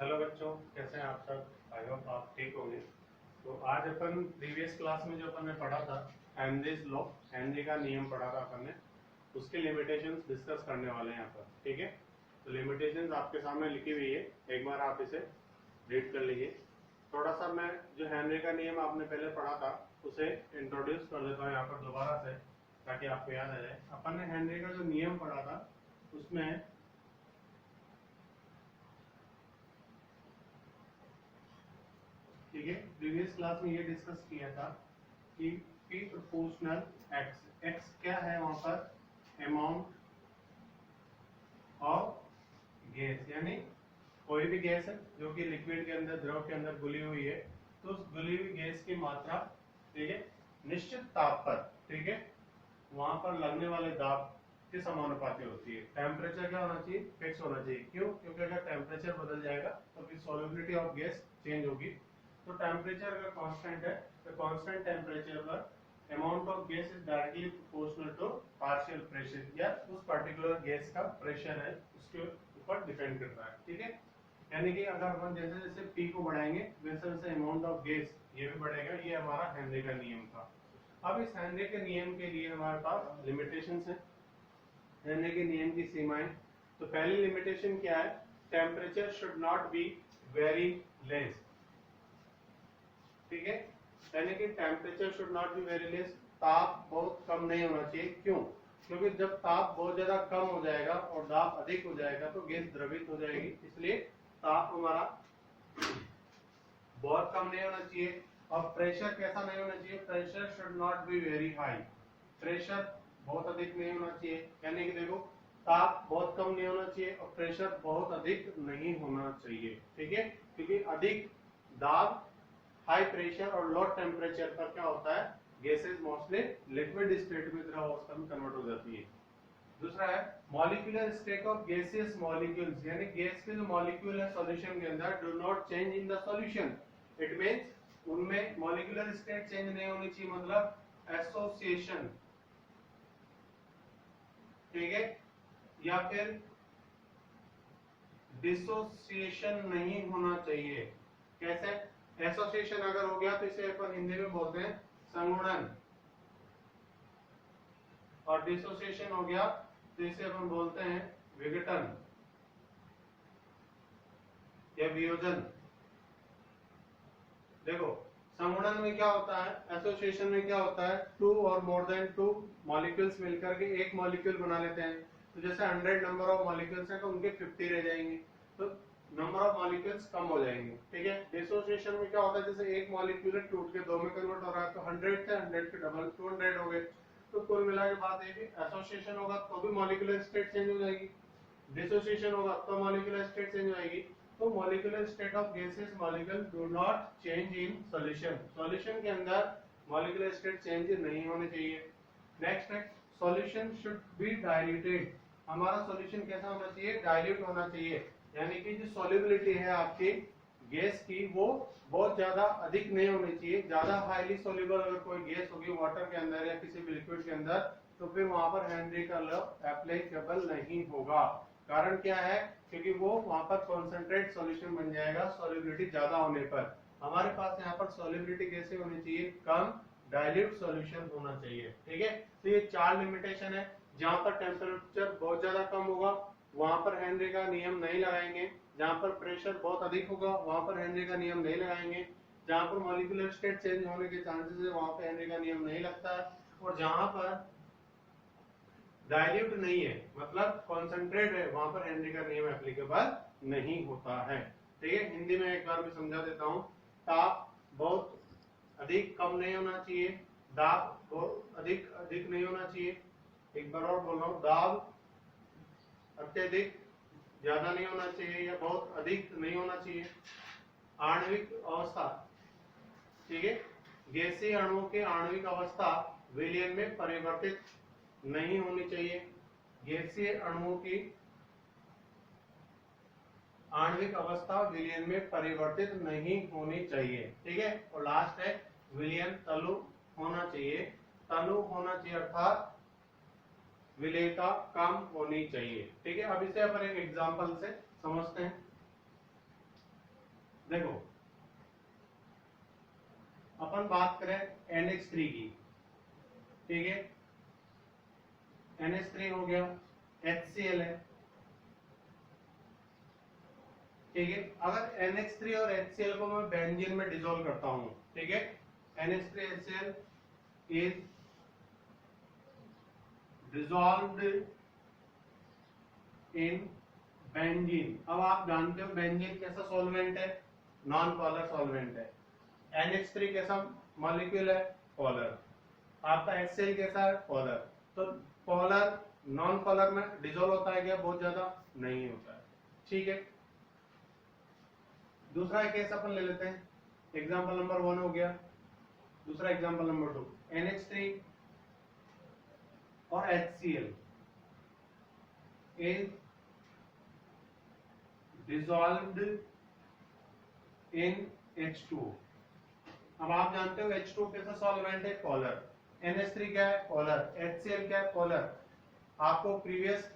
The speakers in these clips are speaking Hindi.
हेलो बच्चों, कैसे हैं आप सब। आई होप आप ठीक होंगे। तो आज अपन प्रीवियस क्लास में जो अपन ने पढ़ा था हेनरीज लॉ, हेनरी का नियम पढ़ा था अपन ने, उसके लिमिटेशंस डिस्कस करने वाले हैं यहाँ पर। ठीक है, तो लिमिटेशंस आपके सामने लिखी हुई है, एक बार आप इसे रीड कर लीजिए। थोड़ा सा मैं जो हेनरी का नियम आपने पहले पढ़ा था उसे इंट्रोड्यूस कर देता हूँ यहाँ पर दोबारा से, ताकि आपको याद आ जाए। अपन ने हेनरी का जो नियम पढ़ा था उसमें ठीक है, प्रीवियस क्लास में ये डिस्कस किया था कि P प्रोपोर्शनल x, x क्या है वहां पर, अमाउंट ऑफ गैस, यानी कोई भी गैस है जो कि लिक्विड के अंदर, द्रव के अंदर घुली हुई है, तो उस घुली हुई गैस की मात्रा, ठीक है, निश्चित ताप पर, ठीक है, वहां पर लगने वाले दाब के समानुपाती होती है। टेम्परेचर क्या होना चाहिए, फिक्स होना चाहिए। क्यों? क्योंकि अगर टेम्परेचर बदल जाएगा तो फिर सॉल्युबिलिटी ऑफ गैस चेंज होगी। तो टेम्परेचर अगर कांस्टेंट है तो कांस्टेंट टेम्परेचर पर amount of gas is directly proportional to partial pressure, या उस पर्टिकुलर गैस का प्रेशर है उसके ऊपर डिपेंड करता है। ठीक है, यानी कि अगर हम जैसे जैसे पी को बढ़ाएंगे वैसे वैसे अमाउंट ऑफ गैस ये भी बढ़ेगा। ये हमारा हेनरी का नियम था। अब इस हेनरी के नियम के लिए हमारे पास लिमिटेशंस है, हेनरी के नियम की सीमाएं। तो पहली लिमिटेशन क्या है, temperature should not be very less. ठीक है, यानी कि temperature should not be very less, ताप बहुत कम नहीं होना चाहिए। क्यों? क्योंकि जब ताप बहुत ज्यादा कम हो जाएगा और दाब अधिक हो जाएगा तो गैस द्रवित हो जाएगी। इसलिए ताप हमारा बहुत कम नहीं होना चाहिए। और प्रेशर कैसा नहीं होना चाहिए, pressure should not be very high, pressure बहुत अधिक नहीं होना चाहिए। यानी कि देखो, ताप बहुत कम नहीं होना चाहिए और प्रेशर बहुत अधिक नहीं होना चाहिए। ठीक है, क्योंकि अधिक दाब, हाई प्रेशर और लो टेम्परेचर पर क्या होता है, गैसेस मोस्टली लिक्विड स्टेट में, द्रव अवस्था में कन्वर्ट हो जाती है। दूसरा है molecular state of gaseous molecules, यानी गैस के जो मॉलिक्यूल है सॉल्यूशन के अंदर do not change in the solution. It means उनमें मॉलिक्यूलर स्टेट चेंज नहीं होनी चाहिए, मतलब एसोसिएशन, ठीक है, या फिर डिसोसिएशन नहीं होना चाहिए। कैसे? एसोसिएशन अगर हो गया तो इसे अपन हिंदी में बोलते हैं संगुणन, और डिसोसिएशन हो गया तो इसे अपन बोलते हैं विघटन या वियोजन। देखो, संगुणन में क्या होता है, एसोसिएशन में क्या होता है, टू और मोर देन टू मॉलिक्यूल्स मिलकर के एक मॉलिक्यूल बना लेते हैं। तो जैसे 100 नंबर ऑफ मॉलिक्यूल्स हैं तो उनके 50 रह जाएंगे, तो नंबर ऑफ मॉलिक्यूल्स कम हो जाएंगे। ठीक है, डिसोसिएशन में क्या होता है, जैसे एक मॉलिक्यूल टूट के दो में कन्वर्ट हो रहा है तो 100 से 100 के डबल 200 हो गए। तो कुल मिला के बात है कि एसोसिएशन होगा तो भी मॉलिक्यूलर स्टेट चेंज हो जाएगी, डिसोसिएशन होगा तो मॉलिक्यूलर स्टेट चेंज हो जाएगी। तो molecular state of gases molecule do not change in solution, solution के अंदर मॉलिक्यूलर स्टेट चेंज नहीं होने चाहिए। नेक्स्ट है सॉल्यूशन शुड बी डाइल्यूटेड, हमारा सॉल्यूशन कैसा होना चाहिए, डाइल्यूट होना चाहिए। यानी कि जो सॉल्युबिलिटी है आपकी गैस की वो बहुत ज्यादा अधिक नहीं होनी चाहिए। ज्यादा हाईली सॉल्युबल अगर कोई गैस होगी वाटर के अंदर या किसी भी लिक्विड के अंदर तो फिर वहां पर हेनरी का लॉ एप्लीकेबल नहीं होगा। कारण क्या है, क्योंकि वो वहां पर कॉन्सेंट्रेट सॉल्यूशन बन जाएगा सॉल्युबिलिटी ज्यादा होने पर। हमारे पास यहाँ पर सॉल्युबिलिटी कैसे होनी चाहिए, कम, डाइल्यूट सॉल्यूशन होना चाहिए। ठीक है, तो ये 4 लिमिटेशन है। जहां पर टेम्परेचर बहुत ज्यादा कम होगा वहां पर हेनरी का नियम नहीं लगाएंगे, जहां पर प्रेशर बहुत अधिक होगा वहां पर हेनरी का नियम नहीं लगाएंगे, जहां पर मॉलिक्यूलर स्टेट चेंज होने के चांसेस है वहां पर हेनरी का नियम नहीं लगता है, और जहां पर डाइल्यूट नहीं है मतलब कॉन्सेंट्रेट है वहां पर हेनरी का नियम एप्लीकेबल नहीं होता है। ठीक है, हिंदी में एक बार मैं समझा देता हूँ। ताप बहुत अधिक कम नहीं होना चाहिए, दाब बहुत अधिक अधिक नहीं होना चाहिए। एक बार और बोल रहा हूँ, दाब अत्यधिक ज्यादा नहीं होना चाहिए या बहुत अधिक नहीं होना चाहिए। आणविक अवस्था, ठीक है, गैसीय अणुओं की आणविक अवस्था विलयन में परिवर्तित नहीं होनी चाहिए। गैसीय अणुओं की आणविक अवस्था विलयन में परिवर्तित नहीं होनी चाहिए। ठीक है, और लास्ट है विलयन तलु होना चाहिए, तनु होना चाहिए अर्थात विलेयता कम होनी चाहिए। ठीक है, अब इसे अपन एक एग्जांपल से समझते हैं। देखो अपन बात करें NH3 की, ठीक है, NH3 हो गया, HCl है, ठीक है। अगर NH3 और HCl को मैं बेंजीन में डिसॉल्व करता हूं, ठीक है, NH3HCl is dissolved in benzene. अब आप जानते हो बेंजीन कैसा सॉल्वेंट है, नॉन पोलर सॉल्वेंट है। NH3 कैसा मॉलिक्यूल है, पोलर। आपका HCl कैसा है, पोलर। तो पोलर नॉन पोलर में डिसॉल्व होता है क्या, बहुत ज्यादा नहीं होता है, ठीक है। दूसरा केस अपन ले लेते हैं, एग्जांपल नंबर 1 हो गया। दूसरा एग्जांपल नंबर 2, NH3 और HCl is dissolved in H2। अब आप जानते हो H2 कैसा सॉल्वेंट है, पोलर। NH3 क्या है, पोलर। HCl क्या है, पोलर। आपको प्रीवियस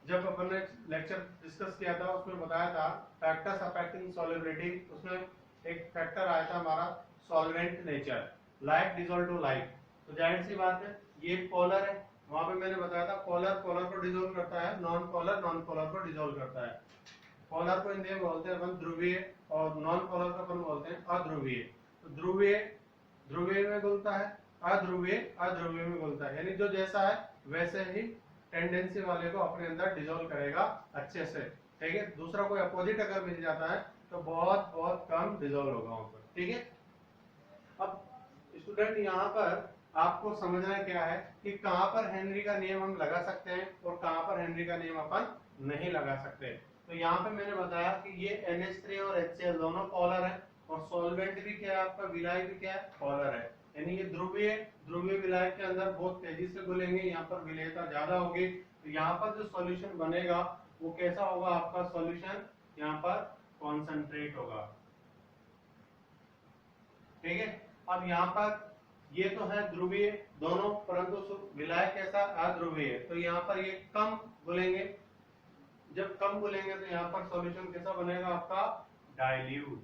जब अपन ने लेक्चर डिस्कस किया था उसमें बताया था फैक्टर्स अफेक्टिंग सॉल्युबिलिटी, उसमें एक फैक्टर आया था हमारा solvent nature, like dissolve to like. तो जाहिर सी बात है ये पोलर है, वहां पे मैंने बताया था पोलर पोलर को डिसॉल्व करता है, नॉन पोलर को डिसॉल्व करता है। पोलर को हिंदी में बोलते हैं अपन ध्रुवीय और नॉन पोलर को अपन बोलते हैं अध्रुवीय। तो ध्रुवीय ध्रुवीय में घुलता है, अध्रुवीय अध्रुवीय में घुलता है, यानी जो जैसा है वैसे ही टेंडेंसी वाले को अपने अंदर डिसॉल्व करेगा अच्छे से, ठीक है। दूसरा कोई अपोजिट अगर मिल जाता है तो बहुत बहुत कम डिसॉल्व होगा वहां पर, ठीक है। अब स्टूडेंट यहाँ पर आपको समझना क्या है कि कहां पर हेनरी का नियम हम लगा सकते हैं और कहां पर हेनरी का नियम अपन नहीं लगा सकते। तो यहाँ पे मैंने बताया कि ये NH3 और HCl दोनों पोलर है और सॉल्वेंट भी क्या है आपका, विलायक भी क्या है, पोलर है। यानी ये ध्रुवीय ध्रुवीय विलायक के अंदर बहुत तेजी से घुलेंगे, यहाँ पर विलेयता ज्यादा होगी। तो यहाँ पर जो सॉल्यूशन बनेगा वो कैसा होगा, आपका सॉल्यूशन यहाँ पर कॉन्सेंट्रेट होगा, ठीक है। अब यहाँ पर ये तो है ध्रुवीय दोनों, परंतु विलायक कैसा, अध्रुवीय। तो यहाँ पर ये कम घुलेंगे, जब कम घुलेंगे तो यहाँ पर सॉल्यूशन कैसा बनेगा आपका, डाइल्यूट,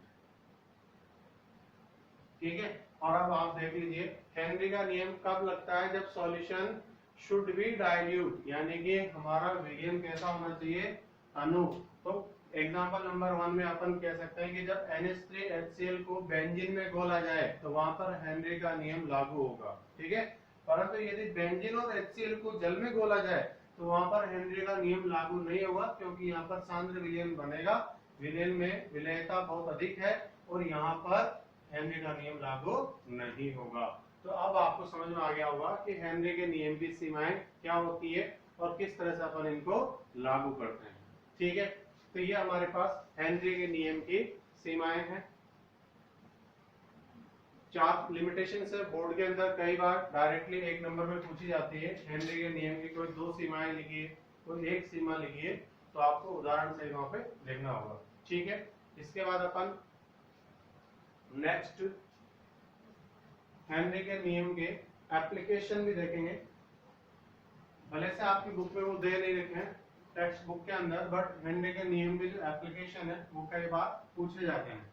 ठीक है। और अब आप देख लीजिए हेनरी का नियम कब लगता है, जब सॉल्यूशन शुड बी डाइल्यूट, यानी कि हमारा विलयन कैसा होना चाहिए, अणु। तो एग्जांपल नंबर 1 में अपन कह सकते हैं कि जब NH3HCl को बेंजीन में घोला जाए तो वहां पर हेनरी का नियम लागू होगा, ठीक है। परंतु यदि बेंजीन और HCl को जल में घोला जाए तो वहां पर हेनरी का नियम लागू नहीं होगा, क्योंकि यहाँ पर सांद्र विलयन बनेगा, विलयन में विलेयता बहुत अधिक है और यहाँ पर हेनरी का नियम लागू नहीं होगा। तो अब आपको समझ में आ गया होगा कि हेनरी के नियम की सीमाएं क्या होती है और किस तरह से अपन इनको लागू करते हैं, ठीक है। तो ये हमारे पास हेनरी के नियम की सीमाएं हैं। 4 लिमिटेशन से बोर्ड के अंदर कई बार डायरेक्टली 1 नंबर में पूछी जाती है, हेनरी के नियम की कोई 2 सीमाएं लिखिए, कोई 1 सीमा लिखिए, तो आपको उदाहरण से वहां पे देखना होगा, ठीक है। इसके बाद अपन नेक्स्ट हेनरी के नियम के एप्लीकेशन भी देखेंगे। भले से आपकी बुक में वो दे नहीं रखे हैं टेक्स्ट बुक के अंदर, बट हेनरी के नियम के जो एप्लीकेशन है वो कई बार पूछे जाते हैं।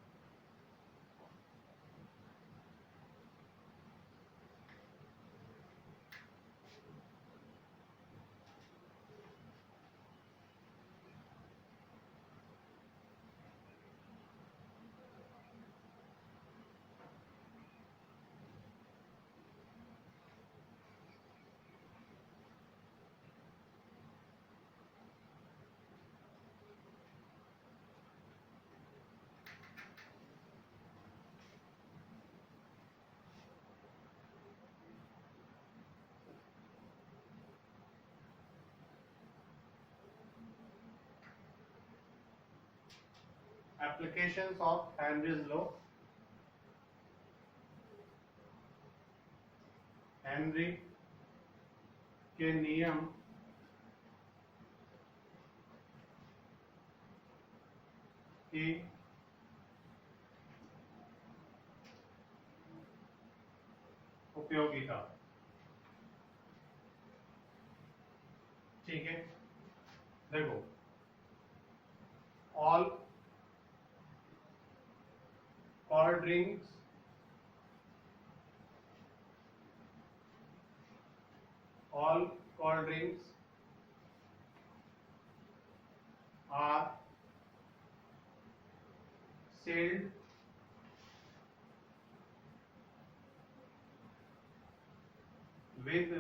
Applications of Henry's law. Henry के नियम की उपयोगिता, ठीक है। देखो all cold drinks all cold drinks are sealed with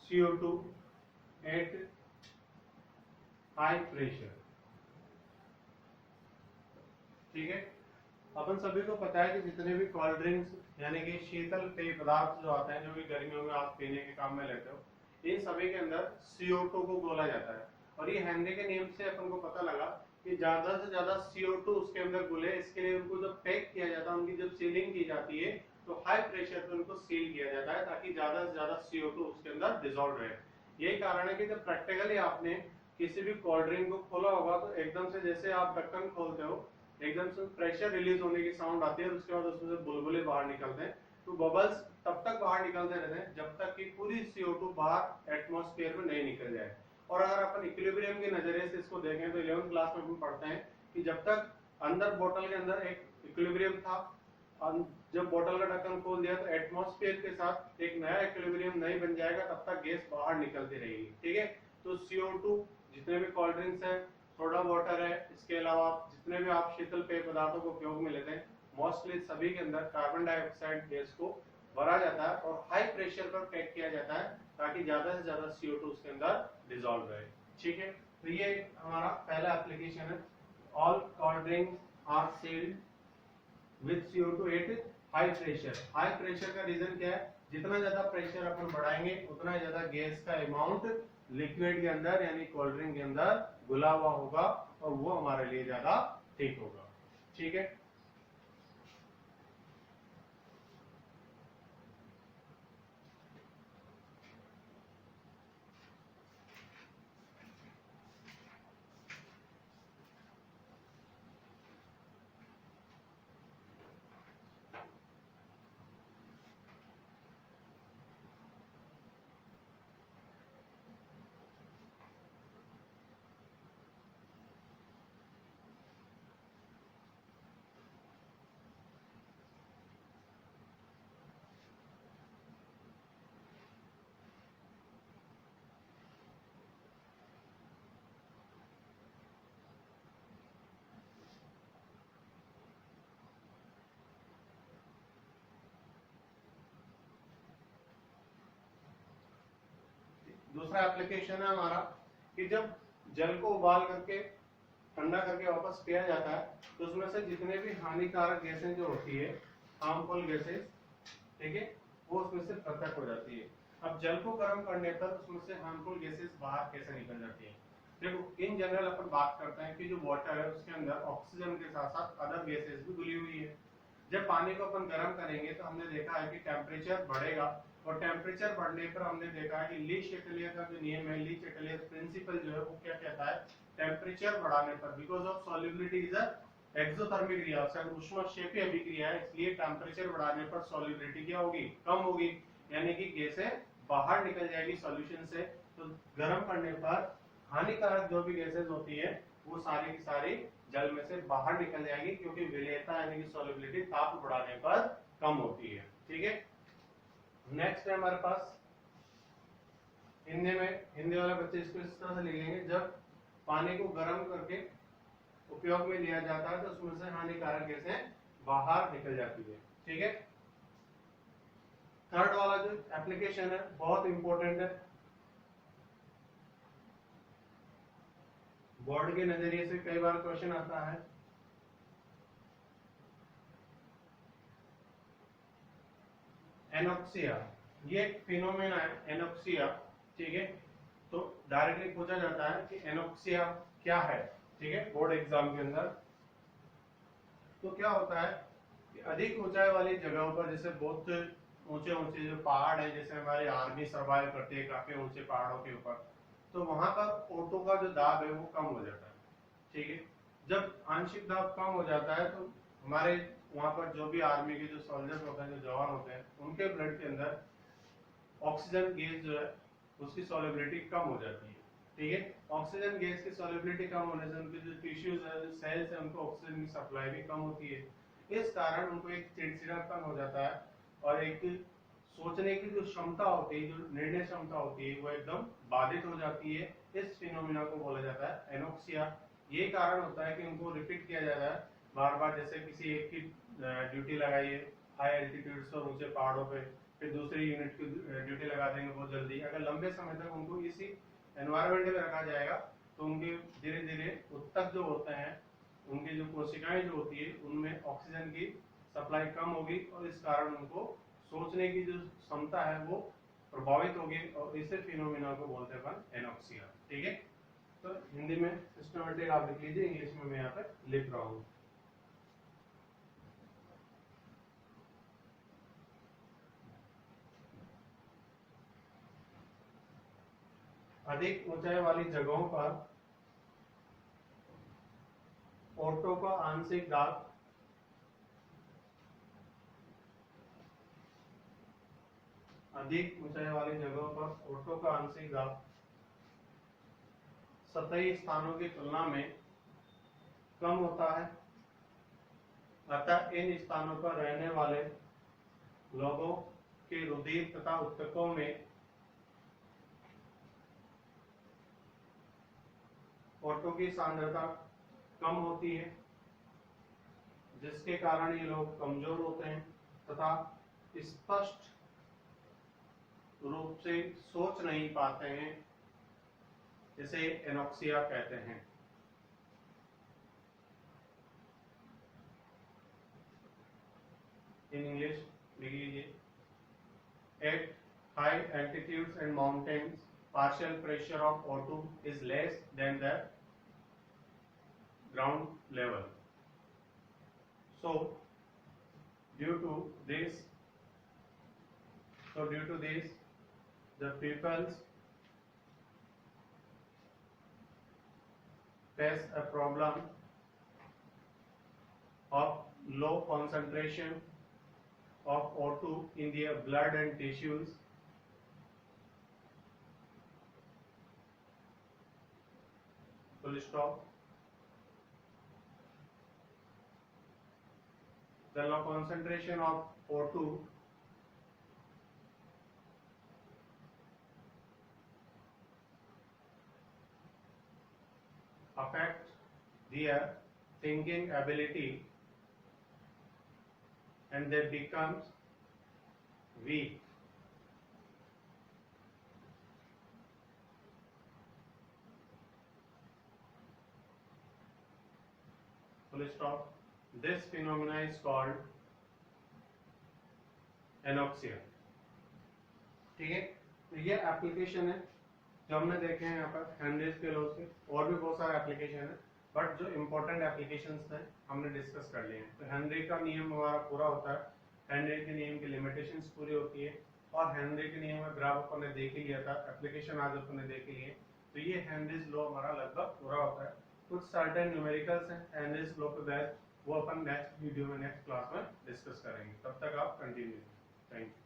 CO2 at high pressure। ठीक है, अपन सभी को पता है कि जितने भी कोल्ड ड्रिंक्स यानी कि शीतल पेय पदार्थ जो आते हैं, जो भी गर्मियों में आप पीने के काम में लेते हो, इन सभी के अंदर CO2 को घोला जाता है। और ये हेनरी के नियम से अपन को पता लगा कि ज्यादा से ज्यादा CO2 उसके अंदर घुले, इसके लिए उनको जब पैक किया जाता है, उनकी जब सीलिंग की जाती है तो हाई प्रेशर पे उनको सील किया जाता है ताकि ज्यादा से ज्यादा CO2 उसके अंदर डिसॉल्व रहे। यही कारण है कि जब प्रैक्टिकली आपने किसी भी कोल्ड ड्रिंक को खोला होगा तो एकदम से जैसे आप ढक्कन खोलते हो, एकदम से प्रेशर रिलीज होने की साउंड आती है और उसके बाद उसमें से बुलबुले बाहर निकलते हैं। तो बबल्स तब तक बाहर निकलते रहते हैं जब तक कि पूरी CO2 बाहर एटमॉस्फेयर में नहीं निकल जाए। और अगर अपन इक्विलिब्रियम के नजरिए से इसको देखें तो 11th क्लास में हम पढ़ते हैं कि जब तक अंदर बोतल के अंदर एक इक्विलिब्रियम था, जब बोतल का ढक्कन खोल दिया तो एटमॉस्फेयर के साथ एक नया इक्विलिब्रियम नहीं बन जाएगा, तब तक गैस बाहर निकलती रहेगी। ठीक है, तो CO2 जितने भी कोल्ड ड्रिंक्स है, सोडा वाटर है, इसके अलावा जितने भी आप शीतल पेय पदार्थों को उपयोग में लेते हैं, मोस्टली सभी के अंदर कार्बन डाइऑक्साइड गैस को भरा जाता है और हाई प्रेशर पर पैक किया जाता है ताकि ज्यादा से ज्यादा CO2 उसके अंदर डिसॉल्व रहे। ठीक है, तो ये हमारा पहला एप्लीकेशन है, all cold drinks are sealed with CO2 at high pressure. High pressure का रीजन क्या है, जितना ज्यादा प्रेशर अपन बढ़ाएंगे उतना ज्यादा गैस का अमाउंट लिक्विड के अंदर यानी कोल्ड ड्रिंक के अंदर घुला हुआ होगा और वो हमारे लिए ज्यादा ठीक होगा। ठीक है, दूसरा एप्लीकेशन है हमारा कि जब जल को उबाल करके ठंडा करके वापस पिया जाता है तो उसमें से जितने भी हानिकारक गैसें जो होती है, हार्मफुल गैसेस, ठीक है, वो उसमें से पृथक हो जाती है। अब जल को गर्म करने पर उसमें से हार्मफुल गैसेस बाहर कैसे निकल जाती है। देखो, इन जनरल अपन बात करते हैं कि जो वाटर है उसके अंदर ऑक्सीजन के साथ साथ अदर गैसेस भी घुली हुई है। जब पानी को अपन गर्म करेंगे तो हमने देखा है कि टेम्परेचर बढ़ेगा और टेम्परेचर बढ़ने पर हमने देखा है कि ली चैटलियर का जो नियम है, ली चैटलियर प्रिंसिपल जो है वो क्या कहता है, टेम्परेचर बढ़ाने पर because of solubility is a exothermic reaction, ऊष्मक्षेपी अभिक्रिया है, इसलिए टेम्परेचर बढ़ाने पर सॉल्युबिलिटी क्या होगी, कम होगी, यानी कि गैसें बाहर निकल जाएगी सॉल्यूशन से। तो गर्म करने पर हानिकारक जो भी गैसेस होती है वो सारी की सारी जल में से बाहर निकल जाएगी क्योंकि विलेयता यानी कि सॉल्युबिलिटी ताप बढ़ाने पर कम होती है। ठीक है, नेक्स्ट है हमारे पास हिंदी में, हिंदी वाले बच्चे इसको इस तरह से लिखेंगे, जब पानी को गर्म करके उपयोग में लिया जाता है तो उसमें से हानिकारक गैसें बाहर निकल जाती है। ठीक है, थर्ड वाला जो एप्लीकेशन है बहुत इंपॉर्टेंट है, बोर्ड के नजरिए से कई बार क्वेश्चन आता है। एनोक्सिया, ये एक फिनोमेना है एनोक्सिया। ठीक है, तो डायरेक्टली पूछा जाता है कि एनोक्सिया क्या है। ठीक है, बोर्ड एग्जाम के अंदर तो क्या होता है कि अधिक ऊंचाई वाली जगहों पर, जैसे बहुत ऊंचे ऊंचे जो पहाड़ है, जैसे हमारी आर्मी सर्वाइव करती है काफी ऊंचे पहाड़ों के ऊपर, तो वहां पर ओटो का जो दाब है वो कम हो जाता है। ठीक है, जब आंशिक दाब कम हो जाता है तो हमारे वहां पर जो भी आर्मी के जो सोल्जर्स होते हैं, जो जवान होते हैं, उनके ब्लड के अंदर ऑक्सीजन गैस जो है उसकी सॉल्युबिलिटी कम हो जाती है। ठीक है। ऑक्सीजन गैस की सॉल्युबिलिटी कम होने से उनके जो टिश्यूज है, जो सेल्स है, उनको ऑक्सीजन की सप्लाई भी कम होती है। इस कारण उनको एक चिड़चिड़ापन हो जाता है और एक सोचने की जो क्षमता होती है, जो निर्णय क्षमता होती है, वो एकदम बाधित हो जाती है। इस फिनोमिना को बोला जाता है एनोक्सिया। ये कारण होता है कि उनको रिपीट किया जाता है बार बार, जैसे किसी एक की ड्यूटी लगाइए हाई एल्टीट्यूड्स और ऊंचे पहाड़ों पे, फिर दूसरी यूनिट की ड्यूटी लगा देंगे बहुत जल्दी। अगर लंबे समय तक उनको इसी एनवायरमेंट में रखा जाएगा तो उनके धीरे धीरे उत्तक जो होते हैं, उनकी जो कोशिकाएं जो होती है, उनमें ऑक्सीजन की सप्लाई कम होगी और इस कारण उनको सोचने की जो क्षमता है वो प्रभावित होगी और इसे फिनोमिना को बोलते हैं अपन एनोक्सिया। ठीक है, तो हिंदी में सिस्टमेटिक आप लिख लीजिए, इंग्लिश में मैं यहाँ पे लिख रहा हूँ। अधिक ऊंचाई वाली जगहों पर ओटो का आंशिक दाब अधिक ऊंचाई वाली जगहों पर ओटो का आंशिक दाब सतही स्थानों की तुलना में कम होता है। अतः इन स्थानों पर रहने वाले लोगों के रुधिर तथा उत्तकों में ओटो की सांद्रता कम होती है, जिसके कारण ये लोग कमजोर होते हैं तथा स्पष्ट रूप से सोच नहीं पाते हैं, इसे एनोक्सिया कहते हैं। इन इंग्लिश लिख लीजिए। At high altitudes and mountains partial pressure of O2 is less than the ground level. So due to this, the pupils face a problem of low concentration of O2 in their blood and tissues. Full stop. The low concentration of O2 affect their thinking ability and they becomes weak. Full stop. This phenomena is called anoxia. ठीक है, तो ये एप्लीकेशन है जो हमने देखे हैं यहाँ पर हेनरीज के लॉ से, और भी बहुत सारे एप्लीकेशन है, बट जो इम्पोर्टेंट एप्लीकेशंस थे हमने डिस्कस कर लिए हैं। तो हेनरी का नियम हमारा पूरा होता है, हेनरी के नियम की लिमिटेशंस पूरी होती है, और हेनरी के नियम में ग्राफ अपन ने देख ही लिया था, एप्लीकेशन आज अपन ने देख लिए। तो ये हेनरीज लॉ हमारा लगभग पूरा होता है। कुछ सर्टेन न्यूमेरिकल्स हैं हेनरीज लॉ पे बेस्ड, वो अपन नेक्स्ट वीडियो में नेक्स्ट क्लास में डिस्कस करेंगे। तब तक आप कंटिन्यू। Thank you.